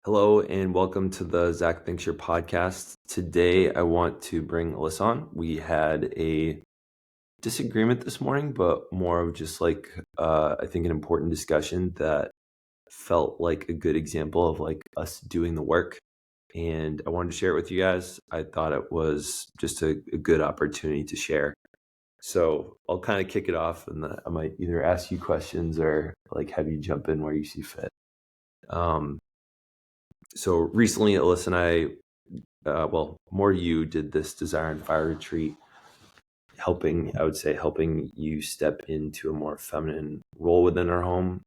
Hello and welcome to the Zach Thinks Your podcast. Today I want to bring Alyssa on. We had a disagreement this morning, but more of just I think an important discussion that felt like a good example of like us doing the work. And I wanted to share it with you guys. I thought it was just a good opportunity to share. So I'll kind of kick it off and I might either ask you questions or like have you jump in where you see fit. So recently, Alyssa and I, more you did this Desire and Fire retreat, helping you step into a more feminine role within our home,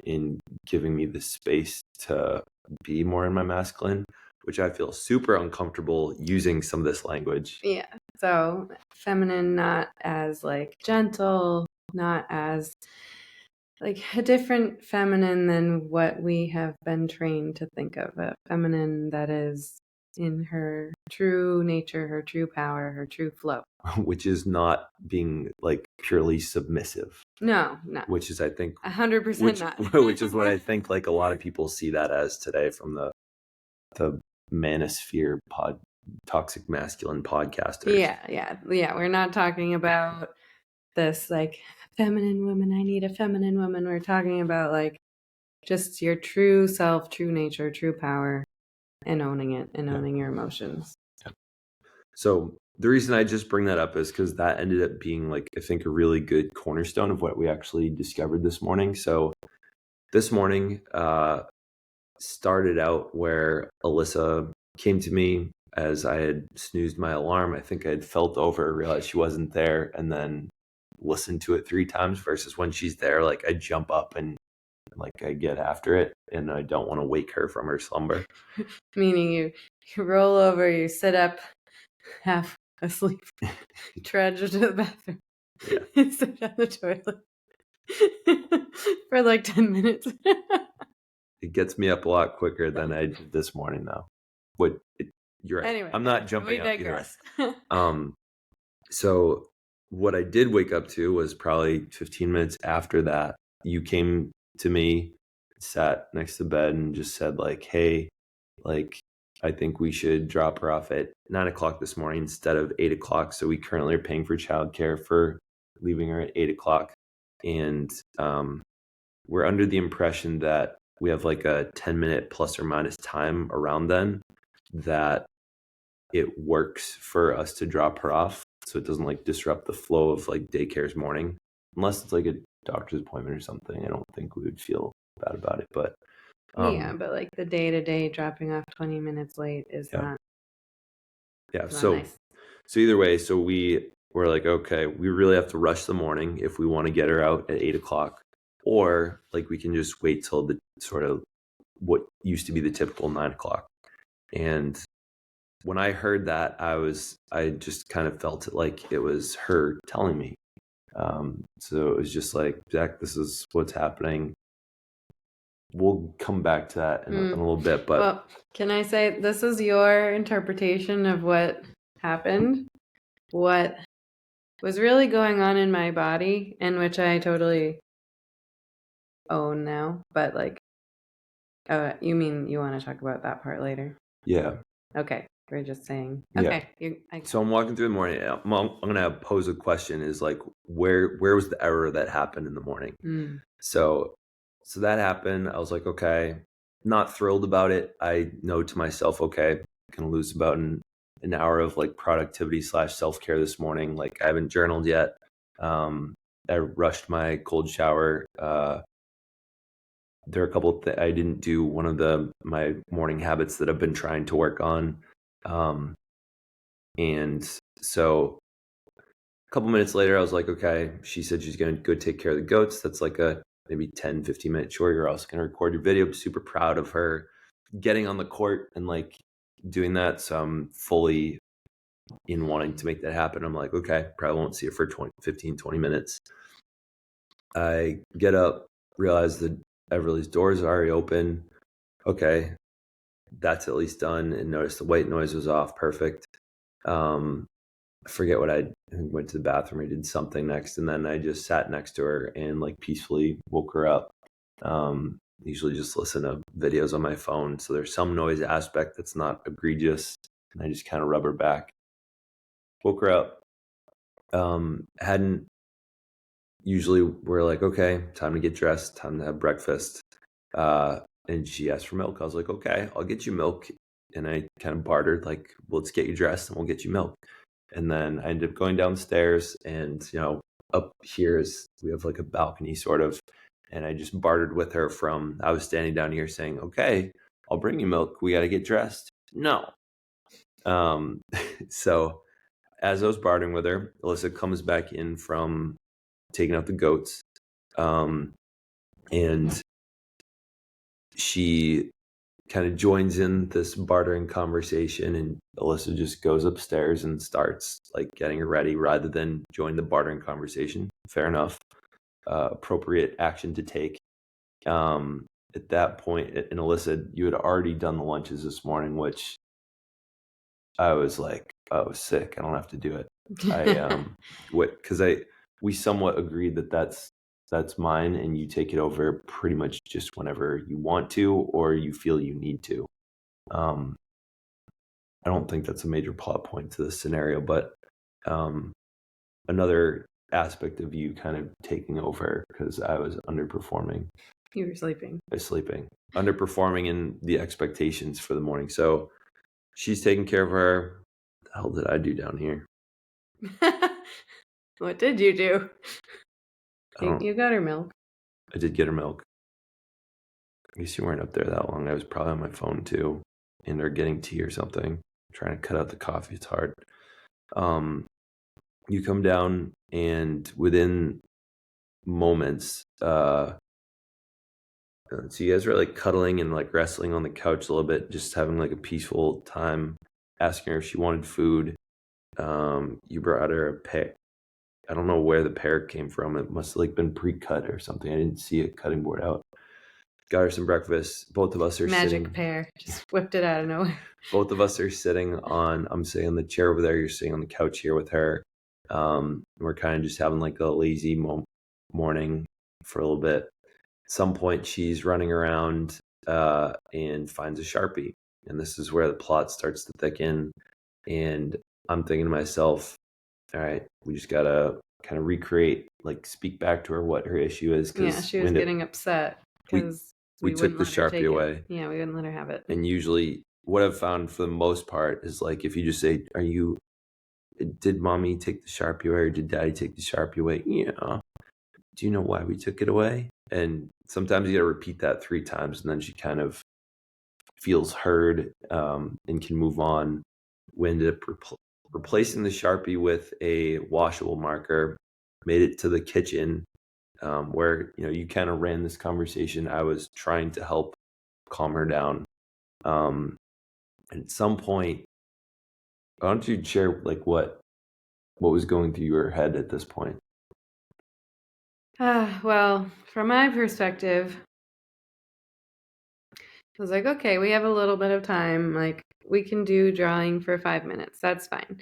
in giving me the space to be more in my masculine, which I feel super uncomfortable using some of this language. Yeah. So feminine, not as like gentle, not as like a different feminine than what we have been trained to think of. A feminine that is in her true nature, her true power, her true flow. Which is not being like purely submissive. No. Which is, I think, 100% not. which is what I think like a lot of people see that as today from the manosphere toxic masculine podcasters. Yeah. We're not talking about this like feminine woman. I need a feminine woman. We're talking about like just your true self, true nature, true power, and owning it and owning your emotions. So the reason I just bring that up is because that ended up being like, I think, a really good cornerstone of what we actually discovered this morning. So this morning started out where Alyssa came to me as I had snoozed my alarm. I think I had felt over, realized she wasn't there, and then listened to it 3 times versus when she's there, like I jump up and like I get after it and I don't want to wake her from her slumber. Meaning you roll over, you sit up half asleep, trudge to the bathroom, and sit on the toilet for like 10 minutes. It gets me up a lot quicker than I did this morning, though. You're right. Anyway, I'm not jumping we up either way. So what I did wake up to was probably 15 minutes after that. You came to me, sat next to the bed, and just said like, "Hey, like I think we should drop her off at 9:00 this morning instead of 8:00. So we currently are paying for childcare for leaving her at 8:00, and we're under the impression that we have like a 10-minute plus or minus time around then that it works for us to drop her off so it doesn't like disrupt the flow of like daycare's morning, unless it's like a doctor's appointment or something. I don't think we would feel bad about it, but but like the day-to-day dropping off 20 minutes late is not nice. So either way, so we were like, okay, we really have to rush the morning if we want to get her out at 8:00, or like we can just wait till the sort of what used to be the typical 9:00. And when I heard that, I just kind of felt it like it was her telling me. So it was just like, Zach, this is what's happening. We'll come back to that in a little bit. But well, can I say this is your interpretation of what happened? What was really going on in my body, and which I totally own now. But like, you mean you want to talk about that part later? Yeah. Okay. We're just saying. Yeah. Okay. So I'm walking through the morning. I'm gonna pose a question: is like, where was the error that happened in the morning? So that happened. I was like, okay, not thrilled about it. I know to myself, okay, I'm gonna lose about an hour of like productivity / self-care this morning. Like I haven't journaled yet. I rushed my cold shower. There are a couple I didn't do one of my morning habits that I've been trying to work on. And so a couple minutes later, I was like, okay, she said she's going to go take care of the goats. That's like a maybe 10, 15 minute chore. You're also going to record your video. I'm super proud of her getting on the court and like doing that. So I'm fully in wanting to make that happen. I'm like, okay, probably won't see her for 15, 20 minutes. I get up, realize that Everly's doors are already open. Okay, that's at least done. And notice the white noise was off. Perfect. I forget what I went to the bathroom. I did something next, and then I just sat next to her and like peacefully woke her up. usually just listen to videos on my phone. So there's some noise aspect that's not egregious. And I just kind of rub her back. Woke her up. Hadn't usually we're like, okay, time to get dressed, time to have breakfast. And she asked for milk. I was like, okay, I'll get you milk. And I kind of bartered, like, well, let's get you dressed and we'll get you milk. And then I ended up going downstairs, and up here is we have like a balcony sort of, and I just bartered with her from I was standing down here saying, okay, I'll bring you milk. We got to get dressed. No. So as I was bartering with her, Alyssa comes back in from taking out the goats. And she kind of joins in this bartering conversation, and Alyssa just goes upstairs and starts like getting her ready rather than join the bartering conversation. Fair enough. Appropriate action to take. At that point, and Alyssa, you had already done the lunches this morning, which I was like, I was sick. I don't have to do it. Because we somewhat agreed that that's mine, and you take it over pretty much just whenever you want to or you feel you need to. I don't think that's a major plot point to this scenario, but another aspect of you kind of taking over because I was underperforming. You were sleeping. I was sleeping. Underperforming in the expectations for the morning. So she's taking care of her. What the hell did I do down here? What did you do? You got her milk. I did get her milk. I guess you weren't up there that long. I was probably on my phone too, and or getting tea or something. I'm trying to cut out the coffee. It's hard. You come down, and within moments, so you guys were like cuddling and like wrestling on the couch a little bit, just having like a peaceful time, asking her if she wanted food. You brought her a pear. I don't know where the pear came from. It must have like been pre-cut or something. I didn't see a cutting board out. Got her some breakfast. Both of us are Magic sitting. pear. Just whipped it out of nowhere. Both of us are sitting on. I'm sitting on the chair over there. You're sitting on the couch here with her. We're kind of just having like a lazy morning for a little bit. At some point, she's running around and finds a Sharpie, and this is where the plot starts to thicken. And I'm thinking to myself, all right, we just gotta kind of recreate, like speak back to her what her issue is. Yeah, she was getting upset because we took the Sharpie away. Yeah, we wouldn't let her have it. And usually what I've found for the most part is like if you just say, did mommy take the Sharpie away or did daddy take the Sharpie away? Yeah. Do you know why we took it away? And sometimes you gotta repeat that 3 times, and then she kind of feels heard and can move on. We ended up replacing the Sharpie with a washable marker, made it to the kitchen where you kind of ran this conversation. I was trying to help calm her down. And at some point, why don't you share like what was going through your head at this point? Well, from my perspective, I was like, okay, we have a little bit of time. Like, we can do drawing for 5 minutes. That's fine.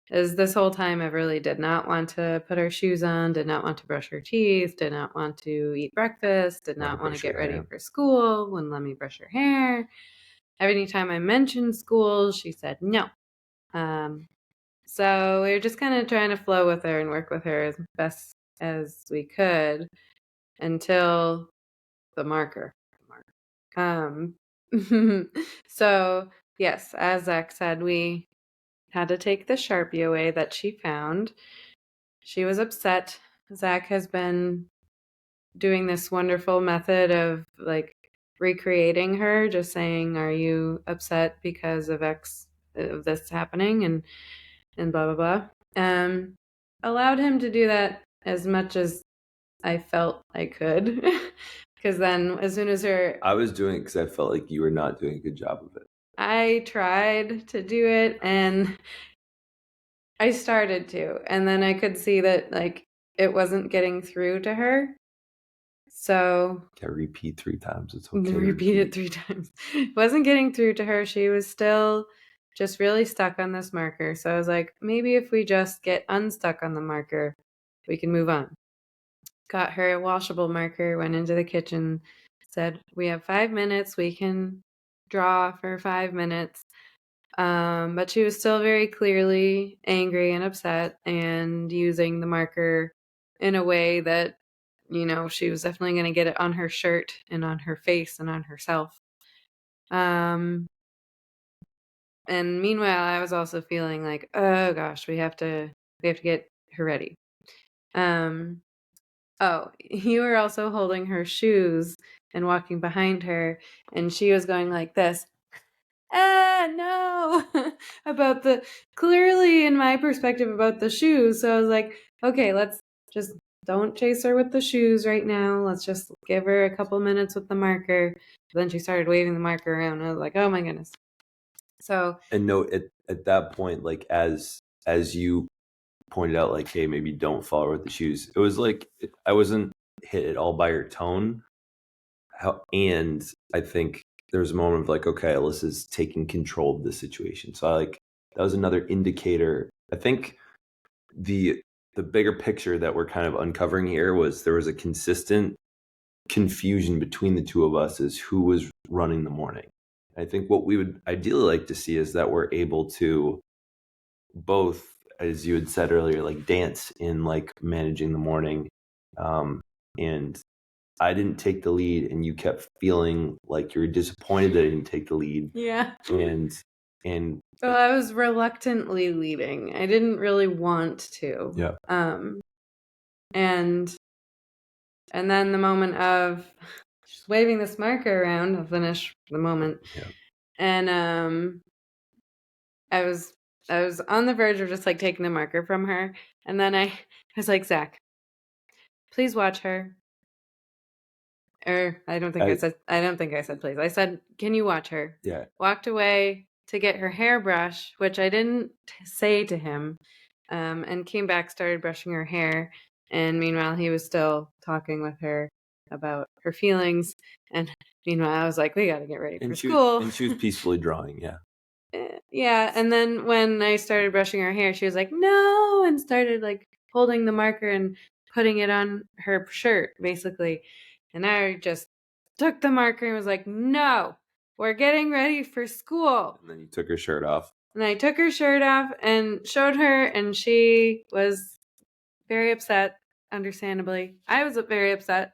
As this whole time, I really did not want to put her shoes on, did not want to brush her teeth, did not want to eat breakfast, did not want to get ready for school, wouldn't let me brush her hair. Every time I mentioned school, she said no. So we were just kind of trying to flow with her and work with her as best as we could until the marker. So yes, as Zach said, we had to take the Sharpie away that she found. She was upset. Zach has been doing this wonderful method of like recreating her, just saying, "Are you upset because of X of this happening?" and blah blah blah. Allowed him to do that as much as I felt I could. Because then as soon as I was doing it because I felt like you were not doing a good job of it. I tried to do it and I started to, and then I could see that like it wasn't getting through to her. So can repeat 3 times. It's okay. Repeat it 3 times. It wasn't getting through to her. She was still just really stuck on this marker. So I was like, maybe if we just get unstuck on the marker, we can move on. Got her a washable marker, went into the kitchen, said, we have 5 minutes. We can draw for 5 minutes. But she was still very clearly angry and upset and using the marker in a way that, she was definitely going to get it on her shirt and on her face and on herself. And meanwhile, I was also feeling like, oh gosh, we have to get her ready. Oh, you were also holding her shoes and walking behind her, and she was going like this. No, about clearly in my perspective about the shoes. So I was like, okay, let's just don't chase her with the shoes right now. Let's just give her a couple minutes with the marker. But then she started waving the marker around. I was like, oh my goodness. So, And no, at that point, like as you pointed out, like, hey, maybe don't follow her with the shoes. It was like I wasn't hit at all by her tone. And I think there was a moment of like, okay, Alyssa's taking control of the situation. So that was another indicator. I think the bigger picture that we're kind of uncovering here was there was a consistent confusion between the two of us as who was running the morning. I think what we would ideally like to see is that we're able to both, as you had said earlier, like dance in like managing the morning. And I didn't take the lead, and you kept feeling like you were disappointed that I didn't take the lead. yeah. And So I was reluctantly leading. I didn't really want to. Yeah. And then the moment of just waving this marker around, I'll finish the moment. Yeah. And I was on the verge of just like taking the marker from her, and then I was like, Zach, please watch her. Or I don't think I said please. I said, can you watch her? Yeah. Walked away to get her hairbrush, which I didn't say to him, and came back, started brushing her hair. And meanwhile, he was still talking with her about her feelings. And meanwhile, I was like, we got to get ready for school. And she was peacefully drawing. Yeah. Yeah. And then when I started brushing her hair, she was like, no, and started like holding the marker and putting it on her shirt, basically. And I just took the marker and was like, no, we're getting ready for school. And then you took her shirt off. And I took her shirt off and showed her, and she was very upset, understandably. I was very upset.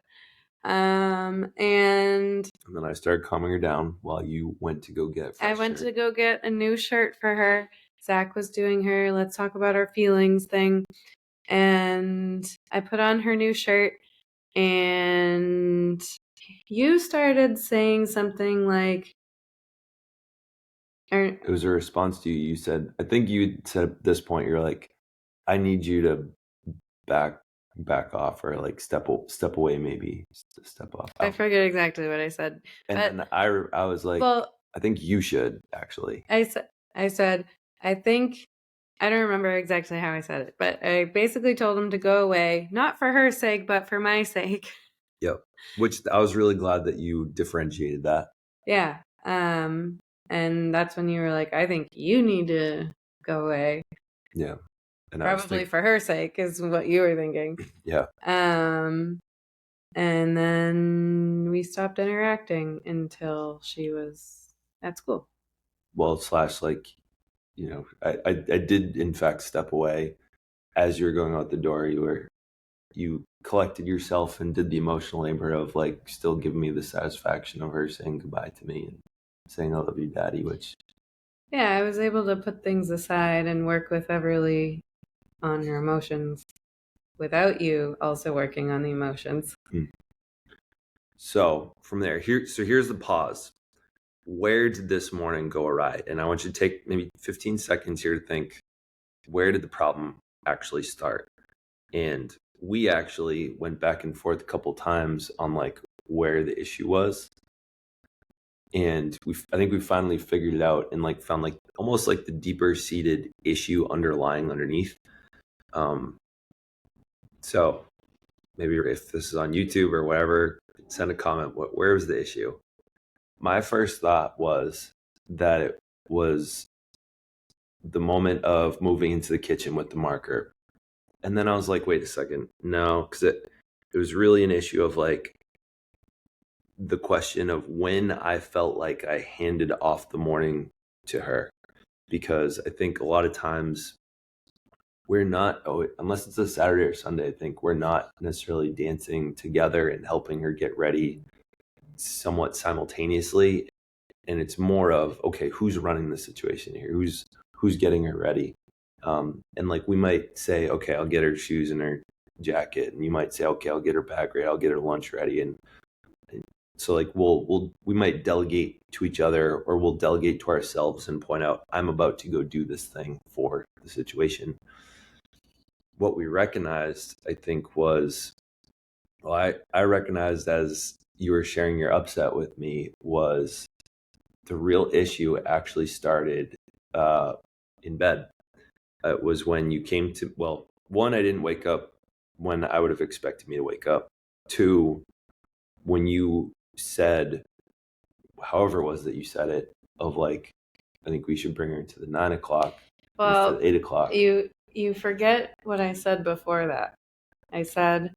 And then I started calming her down while you went to go get a fresh I went shirt. to go get a new shirt for her. Zach was doing her let's talk about our feelings thing. And I put on her new shirt, and you started saying something like, It was a response to you. You said, I think you said at this point, you're like, I need you to back off, or like step away, maybe step off. I forget exactly what I said. And then I was like, well, I think you should actually. I said, I think, I don't remember exactly how I said it, but I basically told him to go away, not for her sake, but for my sake. Yep. Which I was really glad that you differentiated that. Yeah. And that's when you were like, I think you need to go away. Yeah. And probably for her sake is what you were thinking. Yeah. And then we stopped interacting until she was at school. Well, / like, I did in fact step away as you were going out the door. You collected yourself and did the emotional labor of like still giving me the satisfaction of her saying goodbye to me and saying I love you, Daddy, which yeah, I was able to put things aside and work with Everly on her emotions without you also working on the emotions. So from there, here's the pause. Where did this morning go awry? And I want you to take maybe 15 seconds here to think, where did the problem actually start? And we actually went back and forth a couple times on like where the issue was. And I think we finally figured it out and like found like almost like the deeper seated issue underneath. So maybe if this is on YouTube or whatever, send a comment. Where was the issue? My first thought was that it was the moment of moving into the kitchen with the marker. And then I was like, wait a second. No, because it was really an issue of like the question of when I felt like I handed off the morning to her, because I think a lot of times we're not, unless it's a Saturday or Sunday, I think we're not necessarily dancing together and helping her get ready somewhat simultaneously. And it's more of, okay, who's running the situation here? Who's getting her ready? And like we might say, okay, I'll get her shoes and her jacket, and you might say, okay, I'll get her bag ready, I'll get her lunch ready, and so like we might delegate to each other, or we'll delegate to ourselves and point out, I'm about to go do this thing for the situation. What we recognized, I think, was, well, I recognized as you were sharing your upset with me, was the real issue actually started in bed. It was when you came to, well, one, I didn't wake up when I would have expected me to wake up. Two, when you said, however it was that you said it, of like, I think we should bring her to the 9 o'clock instead of Well, 8 o'clock. you forget what I said before that. I said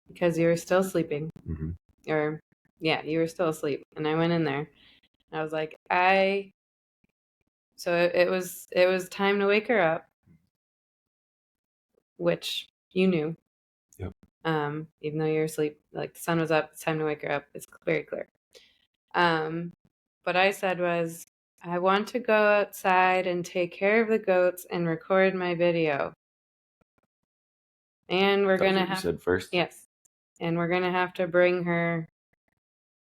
because you were still sleeping, Mm-hmm. or yeah, you were still asleep, and I went in there. And I was like, so it was time to wake her up, which you knew. Yep. Even though you were asleep, like the sun was up, it's time to wake her up. It's very clear. What I said was, I want to go outside and take care of the goats and record my video. And we're That was gonna what you have, said first? yes, and we're gonna have to bring her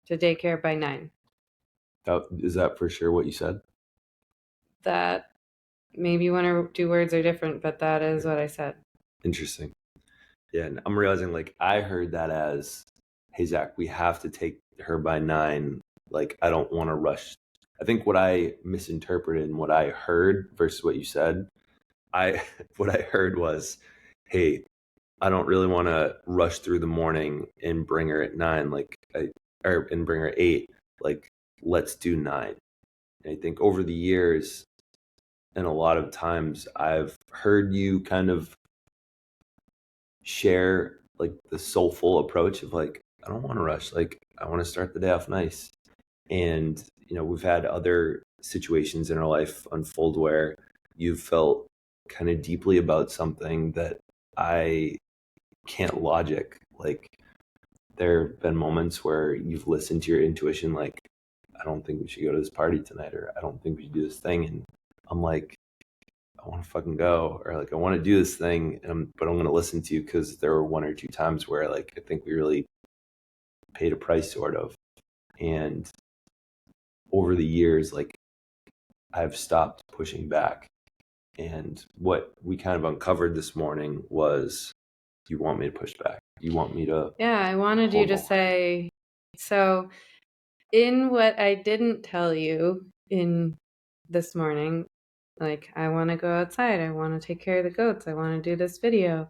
to daycare by 9. Is that for sure what you said? That maybe one or two words are different, but that is what I said. Interesting. Yeah, and I'm realizing like I heard that as, hey Zach, we have to take her by 9. Like I don't want to rush. I think what I misinterpreted and what I heard versus what you said, I what I heard was, hey, I don't really want to rush through the morning and bring her at 9, and bring her at 8. Like, let's do 9. And I think over the years, and a lot of times, I've heard you kind of share like the soulful approach of like, I don't want to rush. Like, I want to start the day off nice. And, we've had other situations in our life unfold where you've felt kind of deeply about something that I can't logic. Like, there have been moments where you've listened to your intuition, like, I don't think we should go to this party tonight, or I don't think we should do this thing. And I'm like, I want to fucking go, or like, I want to do this thing, but I'm going to listen to you, because there were one or two times where like, I think we really paid a price sort of. And over the years, like, I've stopped pushing back. And what we kind of uncovered this morning was, you want me to push back. You want me to. Yeah, I wanted you to say, so in what I didn't tell you in this morning, like, I want to go outside, I want to take care of the goats, I want to do this video.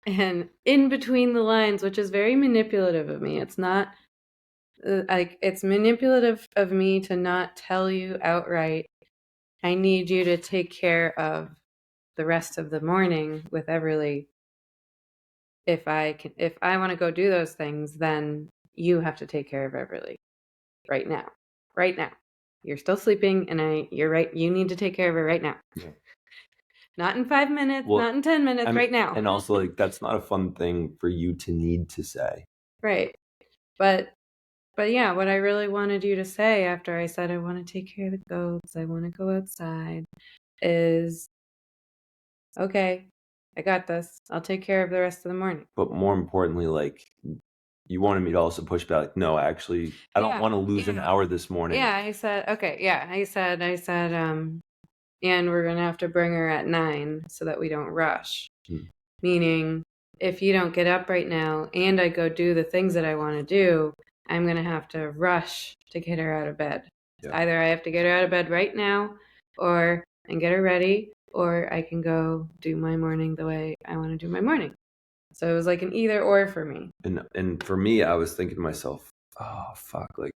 And in between the lines, which is very manipulative of me, it's not like, it's manipulative of me to not tell you outright, I need you to take care of the rest of the morning with Everly. If I want to go do those things, then you have to take care of Everly right now. Right now. You're still sleeping, and you're right. You need to take care of her right now. Yeah. Not in 5 minutes, not in 10 minutes, right now. And also, like, that's not a fun thing for you to need to say. Right. But yeah, what I really wanted you to say after I said I want to take care of the goats, I want to go outside, is, okay, I got this. I'll take care of the rest of the morning. But more importantly, like, you wanted me to also push back. Like, no, actually, I don't want to lose an hour this morning. Yeah, I said, okay, yeah, I said, and we're going to have to bring her at 9 so that we don't rush. Meaning, if you don't get up right now and I go do the things that I want to do, I'm going to have to rush to get her out of bed. Yeah. Either I have to get her out of bed right now, and get her ready, or I can go do my morning the way I want to do my morning. So it was like an either or for me. And for me, I was thinking to myself, oh, fuck, like,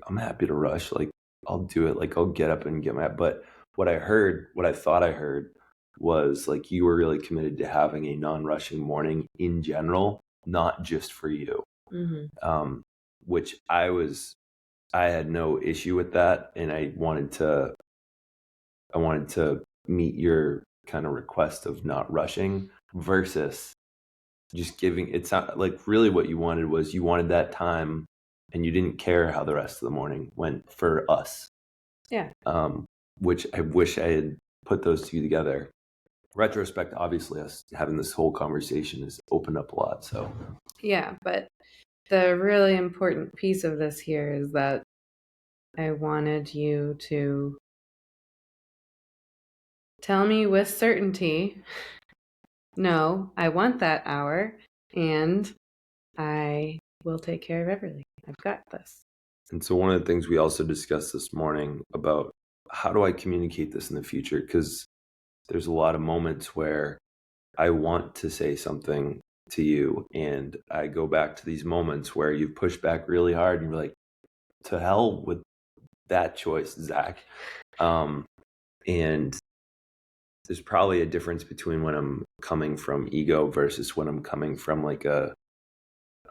I'm happy to rush. Like, I'll do it. Like, I'll get up and get but what I thought I heard was like, you were really committed to having a non-rushing morning in general, not just for you. which I had no issue with that, and I wanted to meet your kind of request of not rushing versus just giving. It's not like really what you wanted was you wanted that time, and you didn't care how the rest of the morning went for us. Yeah. Which I wish I had put those two together. Retrospect, obviously, us having this whole conversation has opened up a lot. So yeah, but the really important piece of this here is that I wanted you to tell me with certainty, no, I want that hour, and I will take care of everything. I've got this. And so one of the things we also discussed this morning about how do I communicate this in the future? Because there's a lot of moments where I want to say something to you, and I go back to these moments where you've pushed back really hard and you're like, to hell with that choice, Zach. And there's probably a difference between when I'm coming from ego versus when I'm coming from like I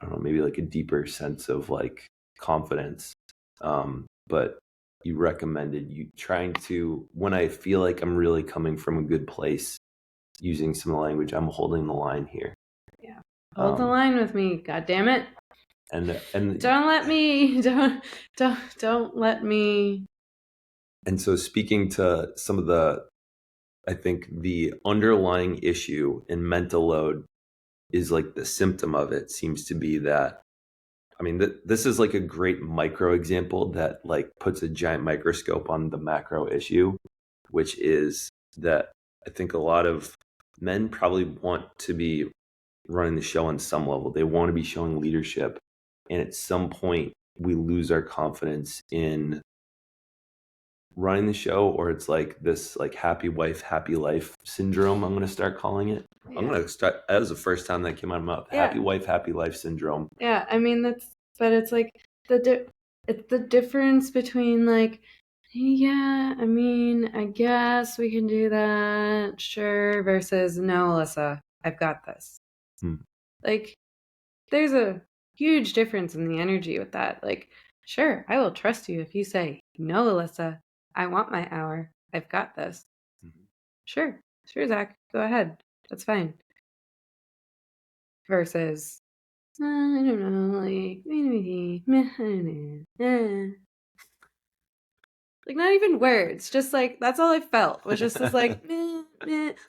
don't know, maybe like a deeper sense of like confidence. But you recommended you trying to, when I feel like I'm really coming from a good place, using some of the language, I'm holding the line here. Yeah. Hold the line with me, God damn it. And don't let me don't let me. And so speaking to some of I think the underlying issue in mental load is like the symptom of it seems to be that, I mean, this is like a great micro example that like puts a giant microscope on the macro issue, which is that I think a lot of men probably want to be running the show on some level. They want to be showing leadership. And at some point, we lose our confidence in running the show, or it's like this like happy wife, happy life syndrome, I'm going to start calling it. Yeah. I'm going to start, that was the first time that came out of my mouth. Yeah. Happy wife, happy life syndrome. Yeah, I mean, but it's like it's the difference between like, yeah, I mean, I guess we can do that, sure, versus no, Alyssa, I've got this. Like, there's a huge difference in the energy with that. Like, sure, I will trust you if you say, no, Alyssa, I want my hour. I've got this. Sure, Zach, go ahead. That's fine. Versus, I don't know, like, maybe, like not even words, just like that's all I felt was just this like,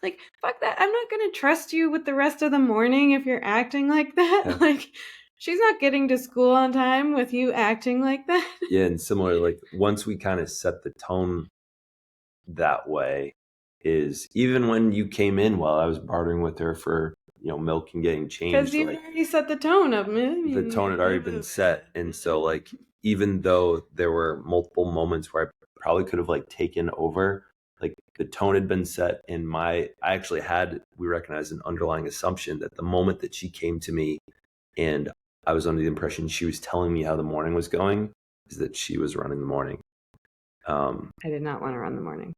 like fuck that. I'm not gonna trust you with the rest of the morning if you're acting like that. Yeah. Like, she's not getting to school on time with you acting like that. Yeah, and similar, like once we kind of set the tone that way, is even when you came in while I was bartering with her for milk and getting changed, because you like, already set the tone up. The tone had already been set, and so like even though there were multiple moments where I probably could have like taken over, like the tone had been set, and we recognized an underlying assumption that the moment that she came to me and I was under the impression she was telling me how the morning was going, is that she was running the morning. I did not want to run the morning.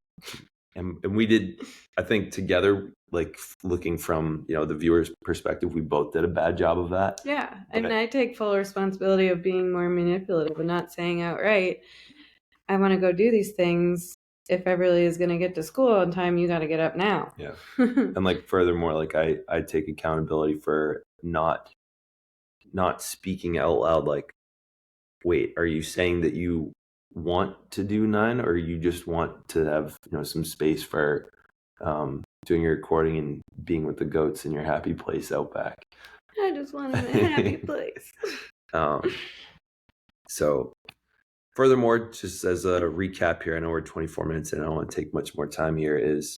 And we did, I think together, like looking from, the viewer's perspective, we both did a bad job of that. Yeah. And I take full responsibility of being more manipulative and not saying outright, I want to go do these things. If Everly is going to get to school on time, you got to get up now. Yeah. And like furthermore, like I take accountability for not speaking out loud. Like, wait, are you saying that you want to do 9, or you just want to have some space for doing your recording and being with the goats in your happy place out back? I just want a happy place. So furthermore, just as a recap here, I know we're 24 minutes and I don't want to take much more time here, is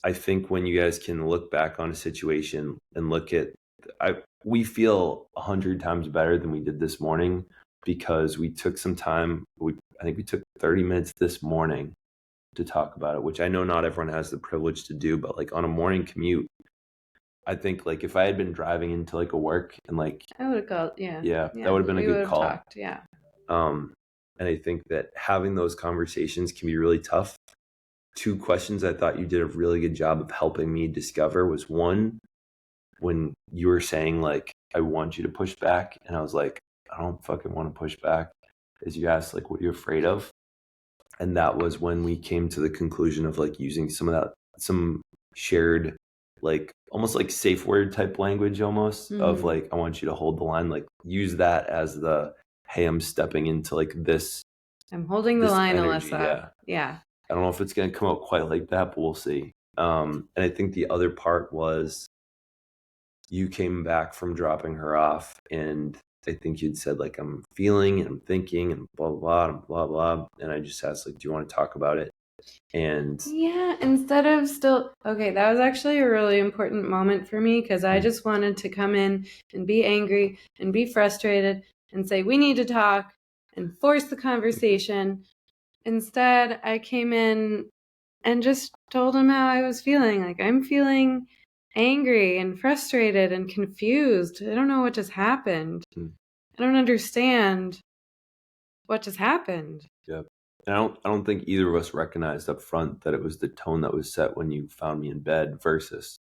I think when you guys can look back on a situation and look at, we feel 100 times better than we did this morning because we took some time. I think we took 30 minutes this morning to talk about it, which I know not everyone has the privilege to do, but like on a morning commute, I think like if I had been driving into like a work and like I would have called, yeah, that would have been a good call. Talked, yeah. And I think that having those conversations can be really tough. 2 questions I thought you did a really good job of helping me discover was, one, when you were saying like, I want you to push back, and I was like, I don't fucking want to push back, as you asked like, what are you afraid of? And that was when we came to the conclusion of like using some shared, like almost like safe word type language, almost of like, I want you to hold the line, like use that as the, hey, I'm stepping into like this, I'm holding the line, energy. Alyssa. Yeah. I don't know if it's going to come out quite like that, but we'll see. And I think the other part was you came back from dropping her off, and I think you'd said like, I'm feeling and I'm thinking and blah blah blah and blah blah, and I just asked like, do you want to talk about it? And yeah, instead of still, okay, that was actually a really important moment for me, because I just wanted to come in and be angry and be frustrated and say, we need to talk and force the conversation. Instead, I came in and just told him how I was feeling. Like, I'm feeling angry and frustrated and confused. I don't know what just happened. I don't understand what just happened. Yep. And I don't think either of us recognized up front that it was the tone that was set when you found me in bed versus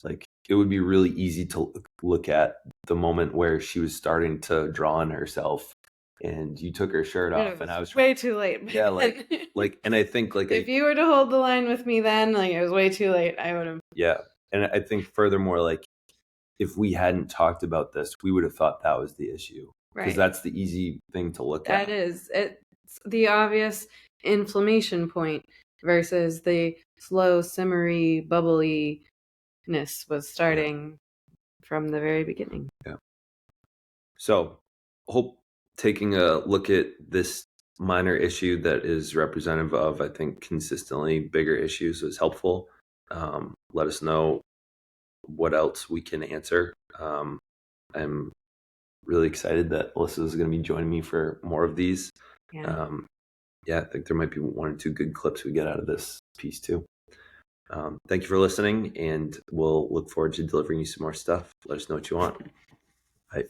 like, it would be really easy to look at the moment where she was starting to draw on herself and you took her shirt off, and I was way too late. Yeah, like and I think like if you were to hold the line with me then, like, it was way too late. I would have. Yeah. And I think furthermore, like, if we hadn't talked about this, we would have thought that was the issue. Because Right. that's the easy thing to look at. That is. It's the obvious inflammation point versus the slow, simmery, bubbliness was starting from the very beginning. Yeah. So, hope taking a look at this minor issue that is representative of, I think, consistently bigger issues was helpful. Let us know what else we can answer. I'm really excited that Alyssa is going to be joining me for more of these. Yeah. Yeah, I think there might be one or two good clips we get out of this piece too. Thank you for listening, and we'll look forward to delivering you some more stuff. Let us know what you want. Bye.